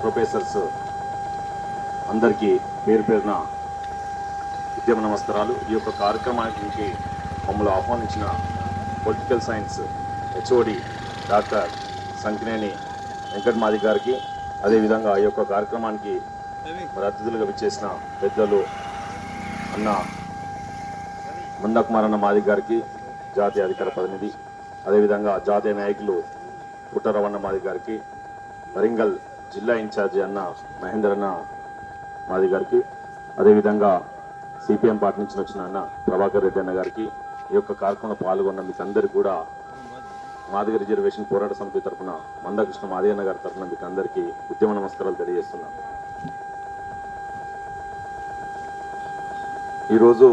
Professors అందరికీ పేరు పేరున ఉద్యమ నమస్కారాలు. ఈ యొక్క కార్యక్రమానికి మమ్మల్ని ఆహ్వానించిన political science HOD doctor Sankineni Venkatamadi గారికి, అదేవిధంగా ఈ యొక్క కార్యక్రమానికి మరి అతిథులుగా విచ్చేసిన పెద్దలు అన్న మందకుమారన్న మాది గారికి, జాతీయ అధికార ప్రతినిధి, అదేవిధంగా జాతీయ నాయకులు పుట్టరవణ మాది గారికి, వరంగల్ జిల్లా ఇన్ఛార్జి అన్న మహేందర్ అన్న మాది గారికి, అదేవిధంగా సిపిఎం పార్టీ నుంచి వచ్చిన అన్న ప్రభాకర్ రెడ్డి అన్న గారికి, ఈ యొక్క కార్యక్రమంలో పాల్గొన్న మీకు అందరికీ కూడా మాదిగ రిజర్వేషన్ పోరాట సమితి తరఫున మందకృష్ణ మాది అన్న గారి తరఫున మీకు అందరికీ ఉద్యమ నమస్కారాలు తెలియజేస్తున్నాను. ఈరోజు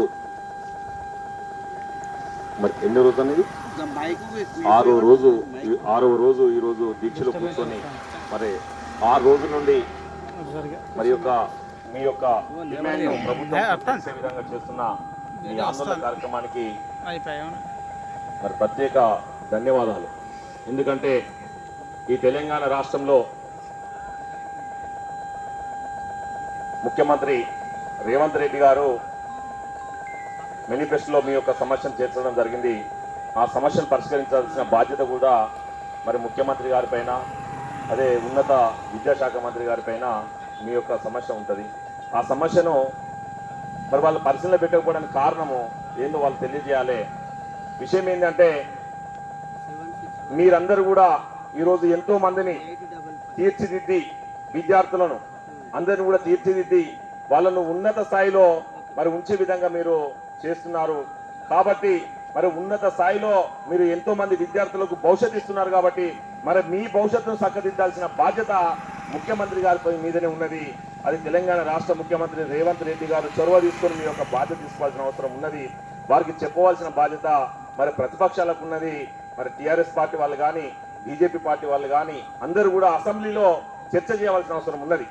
మరి ఎన్ని రోజు అనేది ఆరో రోజు ఈరోజు దీక్షలో కూర్చొని మరి 6 రోజుల నుండి మరి మీ యొక్క డిమాండ్ను ప్రభుత్వం చేసే విధంగా చేస్తున్న మీ ఆందోళన కార్యక్రమానికి మరి ప్రత్యేక ధన్యవాదాలు. ఎందుకంటే ఈ తెలంగాణ రాష్ట్రంలో ముఖ్యమంత్రి రేవంత్ రెడ్డి గారు మేనిఫెస్టోలో మీ యొక్క సమస్యను చేర్చడం జరిగింది. ఆ సమస్యను పరిష్కరించాల్సిన బాధ్యత కూడా మరి ముఖ్యమంత్రి గారిపైన, అదే ఉన్నత విద్యాశాఖ మంత్రి గారిపైన మీ యొక్క సమస్య ఉంటుంది. ఆ సమస్యను మరి వాళ్ళు పరిశీలన పెట్టకపోవడానికి కారణము ఏందో వాళ్ళు తెలియజేయాలి. విషయం ఏంటంటే మీరందరూ కూడా ఈరోజు ఎంతో మందిని తీర్చిదిద్ది, విద్యార్థులను అందరిని కూడా తీర్చిదిద్ది వాళ్ళను ఉన్నత స్థాయిలో మరి ఉంచే విధంగా మీరు చేస్తున్నారు. కాబట్టి మరి ఉన్నత స్థాయిలో మీరు ఎంతో మంది విద్యార్థులకు భవిష్యత్తు ఇస్తున్నారు. కాబట్టి మరి మీ భవిష్యత్తును చక్కదిద్దాల్సిన బాధ్యత ముఖ్యమంత్రి గారిపై మీదనే ఉన్నది. అది తెలంగాణ రాష్ట్ర ముఖ్యమంత్రి రేవంత్ రెడ్డి గారు చొరవ తీసుకొని మీ యొక్క బాధ్యత తీసుకోవాల్సిన అవసరం ఉన్నది. వారికి చెప్పవలసిన బాధ్యత మరి ప్రతిపక్షాలకు ఉన్నది. మరి టీఆర్ఎస్ పార్టీ వాళ్ళు కానీ, బీజేపీ పార్టీ వాళ్ళు కానీ అందరూ కూడా అసెంబ్లీలో చర్చ చేయవలసిన అవసరం ఉన్నది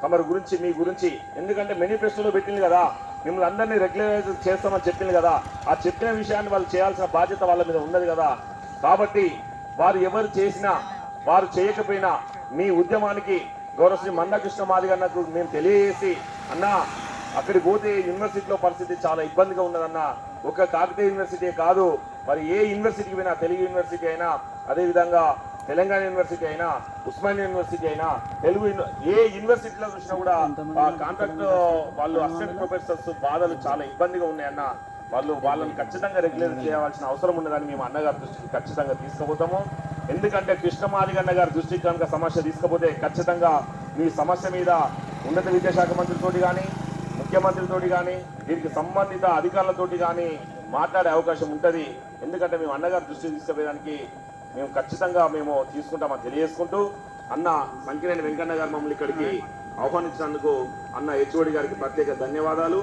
తమరి గురించి, మీ గురించి. ఎందుకంటే మేనిఫెస్టోలో పెట్టింది కదా, మిమ్మల్ని అందరినీ రెగ్యులరైజ్ చేస్తామని చెప్పింది కదా, ఆ చెప్పిన విషయాన్ని వాళ్ళు చేయాల్సిన బాధ్యత వాళ్ళ మీద ఉన్నది కదా. కాబట్టి వారు ఎవరు చేసినా, వారు చేయకపోయినా మీ ఉద్యమానికి గౌరవ శ్రీ మందకృష్ణ మాదిగ అన్నకు మేము తెలియజేసి, అన్న అక్కడికి పోతే యూనివర్సిటీలో పరిస్థితి చాలా ఇబ్బందిగా ఉన్నదన్న. ఒక కాకతీయ యూనివర్సిటీ కాదు, మరి ఏ యూనివర్సిటీకి పోయినా, తెలుగు యూనివర్సిటీ అయినా, అదేవిధంగా తెలంగాణ యూనివర్సిటీ అయినా, ఉస్మానియా యూనివర్సిటీ అయినా, ఏ యూనివర్సిటీలో చూసినా కూడా కాంట్రాక్ట్ వాళ్ళు అసిస్టెంట్ ప్రొఫెసర్స్ బాధలు చాలా ఇబ్బందిగా ఉన్నాయన్న. వాళ్ళని ఖచ్చితంగా రెగ్యులర్ చేయవలసిన అవసరం ఉన్నదని మేము అన్నగారి దృష్టికి ఖచ్చితంగా తీసుకుపోతాము. ఎందుకంటే కృష్ణమాదిగ అన్న గారి దృష్టికి కనుక సమస్య తీసుకపోతే ఖచ్చితంగా మీ సమస్య మీద ఉన్నత విద్యాశాఖ మంత్రితోటి కానీ, ముఖ్యమంత్రితోటి కానీ, దీనికి సంబంధిత అధికారులతోటి కానీ మాట్లాడే అవకాశం ఉంటుంది. ఎందుకంటే మేము అన్నగారి దృష్టికి తీసుకుపోయేదానికి మేము ఖచ్చితంగా తీసుకుంటామని తెలియజేసుకుంటూ, అన్న సంకినేని వెంకన్న గారు మమ్మల్ని ఇక్కడికి ఆహ్వానించినందుకు అన్న హెచ్ఓడి గారికి ప్రత్యేక ధన్యవాదాలు.